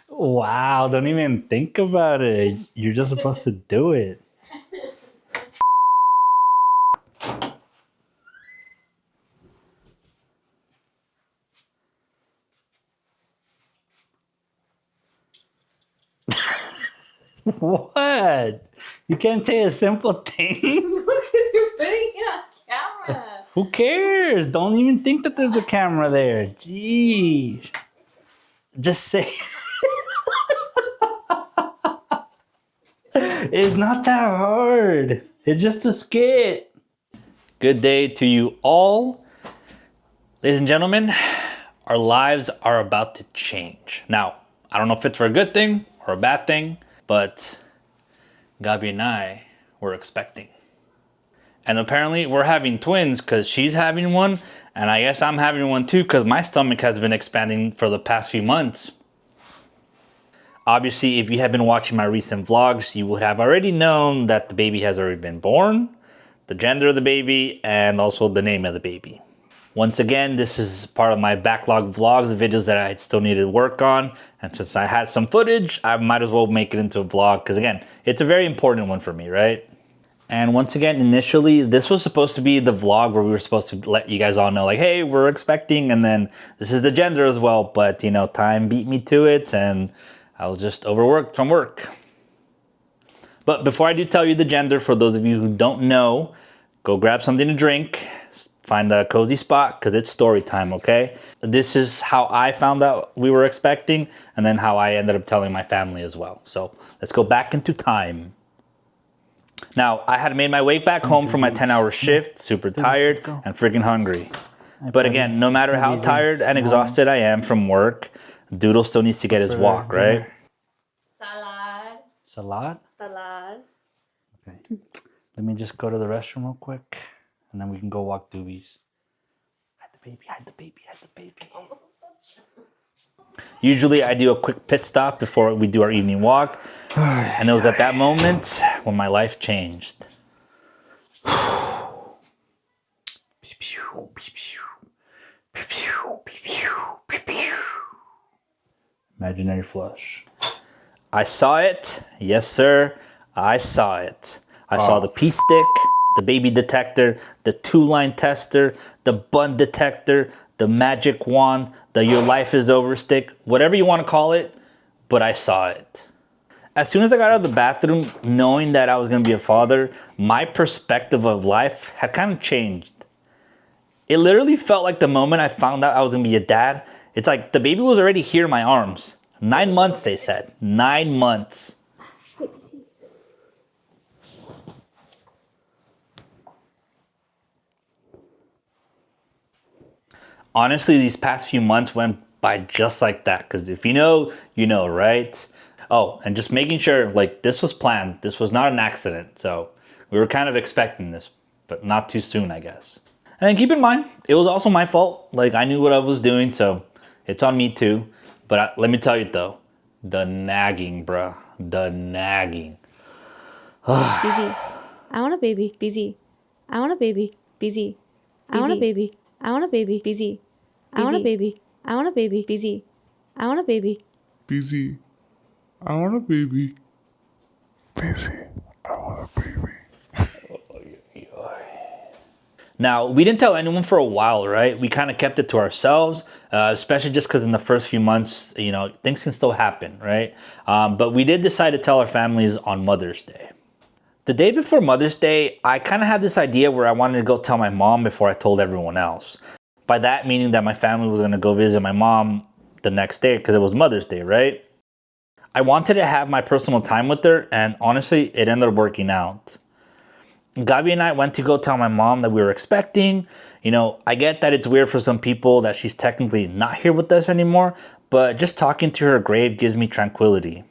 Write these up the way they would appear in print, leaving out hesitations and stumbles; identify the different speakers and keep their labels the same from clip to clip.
Speaker 1: Wow, don't even think about it. You're just supposed to do it. What? You can't say a simple thing?
Speaker 2: Because you're putting it on camera.
Speaker 1: Who cares? Don't even think that there's a camera there. Jeez. Just say. It's not that hard. It's just a skit. Good day to you all. Ladies and gentlemen, our lives are about to change. Now, I don't know if it's for a good thing or a bad thing, but Gabi and I were expecting. And apparently we're having twins because she's having one, and I guess I'm having one too because my stomach has been expanding for the past few months. Obviously, if you have been watching my recent vlogs, you would have already known that the baby has already been born, the gender of the baby, and also the name of the baby. Once again, this is part of my backlog vlogs, the videos that I still needed to work on. And since I had some footage, I might as well make it into a vlog because again, it's a very important one for me, right? And once again, initially, this was supposed to be the vlog where we were supposed to let you guys all know, like, hey, we're expecting, and then this is the gender as well. But, you know, time beat me to it, and I was just overworked from work. But before I do tell you the gender, for those of you who don't know, go grab something to drink, find a cozy spot, because it's story time, okay? This is how I found out we were expecting, and then how I ended up telling my family as well. So let's go back into time. Now, I had made my way back home from my 10-hour shift, super tired and freaking hungry. But again, no matter how tired and exhausted I am from work, Doodle still needs to get his walk, right?
Speaker 2: Salad.
Speaker 1: Salad?
Speaker 2: Salad.
Speaker 1: Okay. Let me just go to the restroom real quick, and then we can go walk doobies. Hide the baby, hide the baby, hide the baby. Usually I do a quick pit stop before we do our evening walk. And it was at that moment when my life changed. Imaginary flush. I saw it. Yes, sir. I saw it. I saw the pee stick, the baby detector, the 2-line tester, the bun detector, the magic wand, the your life is over stick, whatever you want to call it, but I saw it. As soon as I got out of the bathroom, knowing that I was going to be a father, my perspective of life had kind of changed. It literally felt like the moment I found out I was going to be a dad, it's like the baby was already here in my arms. 9 months, they said. 9 months. Honestly, these past few months went by just like that. Because if you know, you know, right? Oh, and just making sure, like, this was planned. This was not an accident. So we were kind of expecting this, but not too soon, I guess. And then keep in mind, it was also my fault. Like, I knew what I was doing, so it's on me too. But let me tell you though, the nagging, bruh. The nagging.
Speaker 2: Busy. I want a baby. Busy. I want a baby. Busy. I want a baby. I want a baby. Busy. I want a baby. I want a baby. Busy. I want a baby.
Speaker 3: Busy. I want a baby. Busy. I want a baby.
Speaker 1: Now, we didn't tell anyone for a while, right? We kind of kept it to ourselves, especially just because in the first few months, you know, things can still happen, right? But we did decide to tell our families on Mother's Day. The day before Mother's Day, I kind of had this idea where I wanted to go tell my mom before I told everyone else. By that meaning that my family was going to go visit my mom the next day because it was Mother's Day, right? I wanted to have my personal time with her, and honestly, it ended up working out. Gabi and I went to go tell my mom that we were expecting. You know, I get that it's weird for some people that she's technically not here with us anymore, but just talking to her grave gives me tranquility.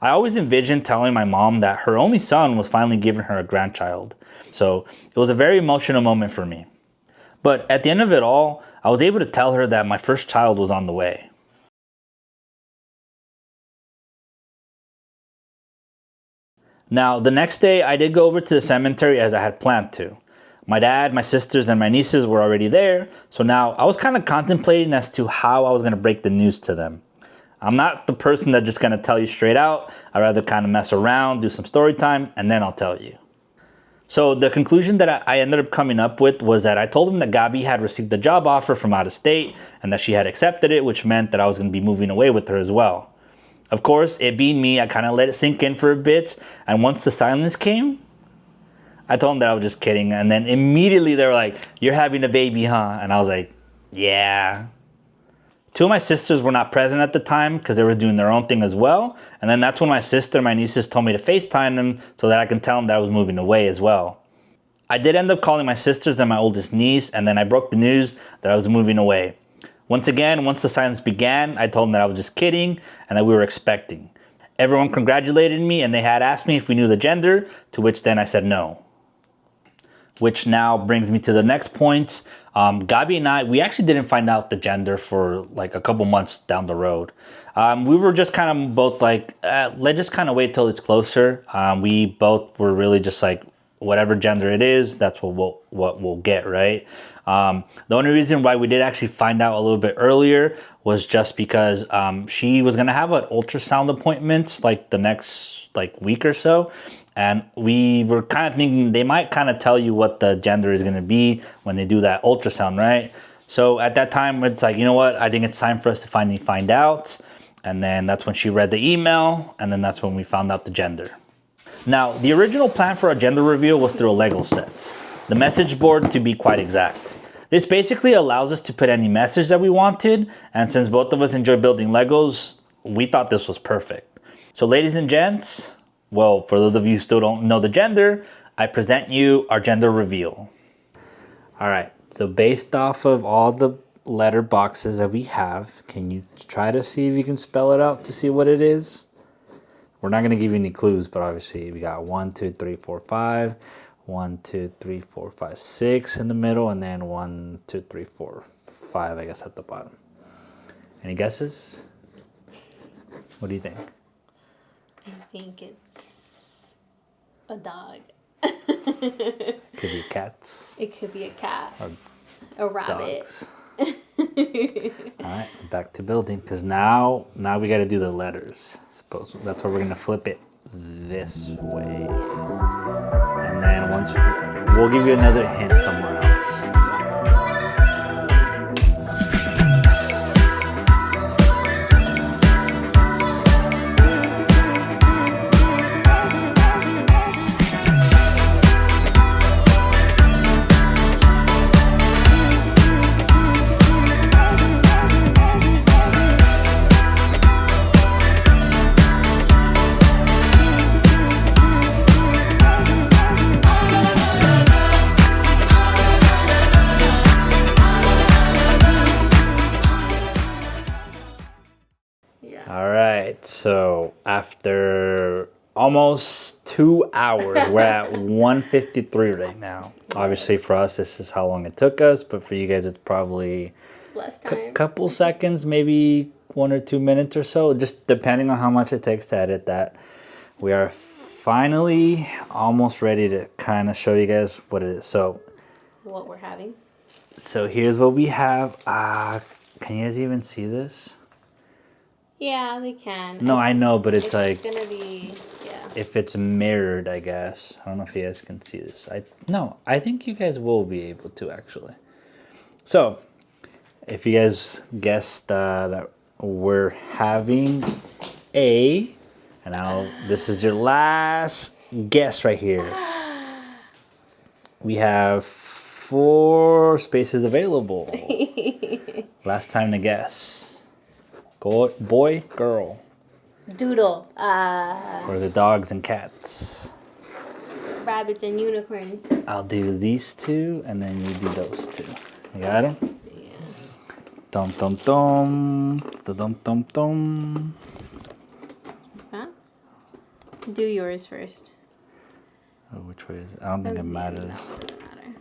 Speaker 1: I always envisioned telling my mom that her only son was finally giving her a grandchild. So it was a very emotional moment for me. But at the end of it all, I was able to tell her that my first child was on the way. Now, the next day, I did go over to the cemetery as I had planned to. My dad, my sisters, and my nieces were already there, so now I was kind of contemplating as to how I was going to break the news to them. I'm not the person that's just going to tell you straight out. I'd rather kind of mess around, do some story time, and then I'll tell you. So the conclusion that I ended up coming up with was that I told them that Gabi had received a job offer from out of state and that she had accepted it, which meant that I was going to be moving away with her as well. Of course, it being me, I kind of let it sink in for a bit, and once the silence came, I told them that I was just kidding, and then immediately they were like, "You're having a baby, huh?" And I was like, "Yeah." Two of my sisters were not present at the time because they were doing their own thing as well, and then that's when my sister and my nieces told me to FaceTime them so that I can tell them that I was moving away as well. I did end up calling my sisters and my oldest niece, and then I broke the news that I was moving away. Once again, once the silence began, I told them that I was just kidding and that we were expecting. Everyone congratulated me, and they had asked me if we knew the gender, to which then I said no. Which now brings me to the next point. Gabi and I, we actually didn't find out the gender for like a couple months down the road. We were just kind of both like, let's just kind of wait till it's closer. We both were really just like, whatever gender it is, that's what we'll get, right? The only reason why we did actually find out a little bit earlier was just because she was gonna have an ultrasound appointment like the next like week or so. And we were kind of thinking they might kind of tell you what the gender is going to be when they do that ultrasound, right? So at that time, it's like, you know what? I think it's time for us to finally find out. And then that's when she read the email. And then that's when we found out the gender. Now, the original plan for our gender reveal was through a Lego set. The message board, to be quite exact. This basically allows us to put any message that we wanted. And since both of us enjoy building Legos, we thought this was perfect. So ladies and gents, well, for those of you who still don't know the gender, I present you our gender reveal. All right, so based off of all the letter boxes that we have, can you try to see if you can spell it out to see what it is? We're not going to give you any clues, but obviously we got 1, 2, 3, 4, 5. 1, 2, 3, 4, 5, 6 in the middle, and then 1, 2, 3, 4, 5, I guess, at the bottom. Any guesses? What do you think?
Speaker 2: I think it's a dog.
Speaker 1: Could be cats.
Speaker 2: It could be a cat.
Speaker 1: Or
Speaker 2: a rabbit.
Speaker 1: dogs. All right, back to building, because now we got to do the letters. Suppose that's where we're gonna flip it this way, and then once we'll give you another hint somewhere else. All right, so after almost 2 hours, we're at 1:53 right now. Obviously for us, this is how long it took us, but for you guys, it's probably
Speaker 2: Less
Speaker 1: a
Speaker 2: time.
Speaker 1: couple seconds, maybe 1 or 2 minutes or so, just depending on how much it takes to edit that. We are finally almost ready to kind of show you guys what it is. So
Speaker 2: What we're having.
Speaker 1: here's what we have. Can you guys even see this?
Speaker 2: Yeah, they can.
Speaker 1: No, I know, but it's like,
Speaker 2: gonna be, yeah.
Speaker 1: if it's mirrored, I guess. I don't know if you guys can see this. I think you guys will be able to, actually. So, if you guys guessed that we're having a, and now this is your last guess right here. We have 4 spaces available. Last time to guess. Boy, girl.
Speaker 2: Doodle.
Speaker 1: Or is it dogs and cats?
Speaker 2: Rabbits and unicorns.
Speaker 1: I'll do these 2, and then you do those 2. You got them?
Speaker 2: Yeah.
Speaker 1: Dum dum dum, dum dum dum.
Speaker 2: Huh? Do yours first.
Speaker 1: Oh, which way is it? I don't think it matters.
Speaker 2: No, it doesn't matter.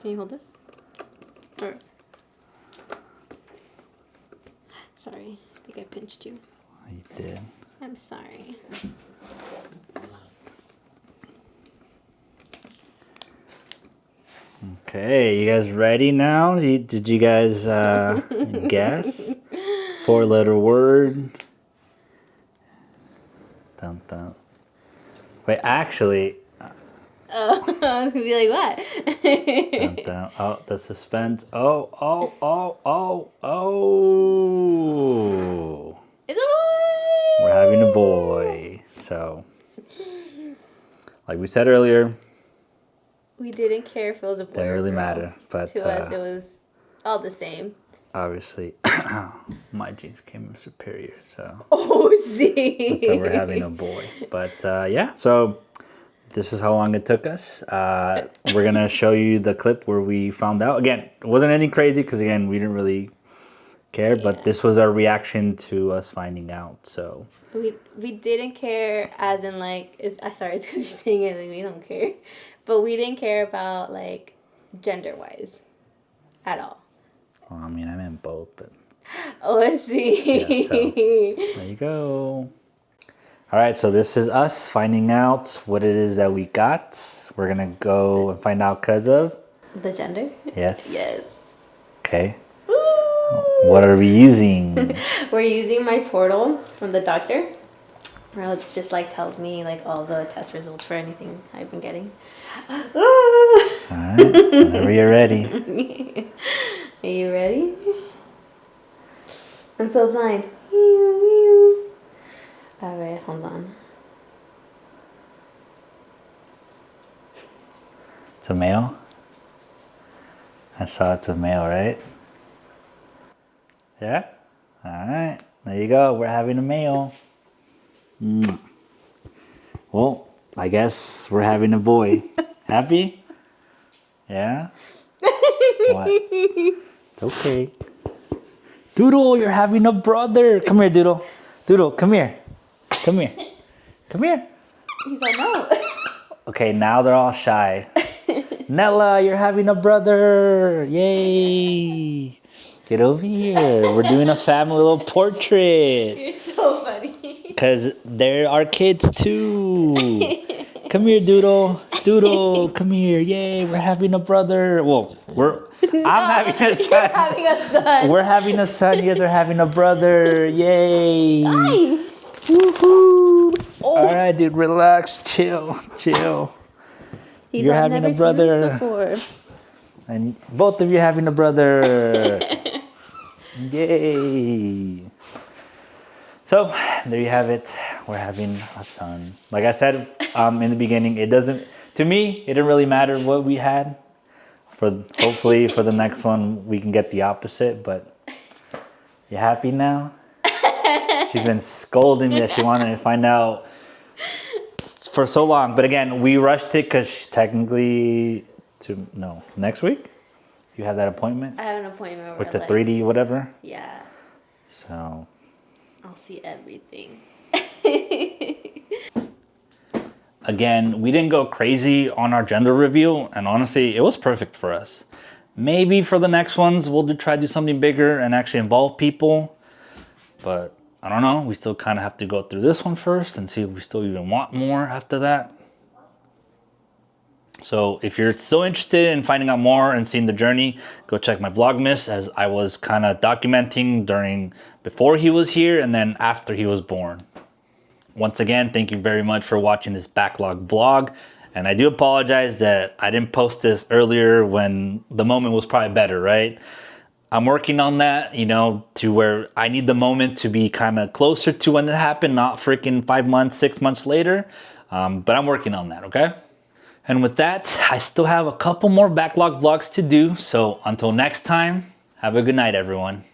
Speaker 2: Can you hold this? Or... Sorry, I think I pinched you.
Speaker 1: You did.
Speaker 2: I'm sorry.
Speaker 1: Okay, you guys ready now? Did you guys guess? 4-letter word. Dun, dun. Wait, actually.
Speaker 2: Oh, I was gonna be like, what?
Speaker 1: Dun, dun. Oh, the suspense. Oh.
Speaker 2: It's a boy!
Speaker 1: We're having a boy. So, like we said earlier,
Speaker 2: We didn't care if it was a boy
Speaker 1: didn't
Speaker 2: or
Speaker 1: really
Speaker 2: girl.
Speaker 1: matter. But
Speaker 2: To us, it was all the same.
Speaker 1: obviously, my genes came in superior. So,
Speaker 2: Oh, see.
Speaker 1: so we're having a boy. But yeah, so this is how long it took us. We're going to show you the clip where we found out. Again, it wasn't anything crazy because, again, we didn't really care.
Speaker 2: Yeah.
Speaker 1: But this was our reaction to us finding out. So
Speaker 2: We didn't care, as in like, sorry, it's because you're saying it, like, we don't care. But we didn't care about, like, gender-wise at all.
Speaker 1: well, I mean, I meant both, but
Speaker 2: Oh, let's see.
Speaker 1: yeah, so there you go. All right, so this is us finding out what it is that we got. We're gonna go and find out because of
Speaker 2: The gender?
Speaker 1: yes.
Speaker 2: Yes.
Speaker 1: Okay. What are we using?
Speaker 2: We're using my portal from the doctor. Where it just like tells me like all the test results for anything I've been getting.
Speaker 1: All right, whenever you're ready.
Speaker 2: Are you ready? I'm so blind. Alright, hold on.
Speaker 1: It's a male. I saw it's a male, right? Yeah? All right, there you go. We're having a male. Well, I guess we're having a boy. Happy? Yeah? What? It's okay. Doodle, you're having a brother. Come here, Doodle. Doodle, come here. Come here. Come here.
Speaker 2: He's like, no.
Speaker 1: Okay, now they're all shy. Nella, you're having a brother. Yay. Get over here. We're doing a family little portrait.
Speaker 2: You're so funny.
Speaker 1: Because they're our kids too. Come here, Doodle. Doodle, come here. Yay, we're having a brother. Well, I'm having a son.
Speaker 2: You're having a son.
Speaker 1: We're having a son. You guys are having a brother. Yay.
Speaker 2: Nice.
Speaker 1: Woohoo. All right, dude, relax. Chill.
Speaker 2: He's
Speaker 1: You're
Speaker 2: I've
Speaker 1: having
Speaker 2: never
Speaker 1: a brother.
Speaker 2: Seen this before.
Speaker 1: And both of you having a brother. Yay. So there you have it. We're having a son. Like I said in the beginning, to me, it didn't really matter what we had. Hopefully for the next one, we can get the opposite, but you happy now? She's been scolding me that she wanted to find out for so long. But again, we rushed it because technically, next week? You have that appointment?
Speaker 2: I have an appointment
Speaker 1: With the 3D whatever?
Speaker 2: Yeah.
Speaker 1: So
Speaker 2: I'll see everything.
Speaker 1: again, we didn't go crazy on our gender reveal, and honestly, it was perfect for us. Maybe for the next ones, we'll try to do something bigger and actually involve people. But I don't know. We still kind of have to go through this one first and see if we still even want more after that. So if you're still interested in finding out more and seeing the journey, go check my Vlogmas, as I was kind of documenting before he was here and then after he was born. Once again, thank you very much for watching this backlog vlog. And I do apologize that I didn't post this earlier when the moment was probably better, right? I'm working on that, to where I need the moment to be kind of closer to when it happened, not freaking 5 months, 6 months later. But I'm working on that, okay? And with that, I still have a couple more backlog vlogs to do. So until next time, have a good night, everyone.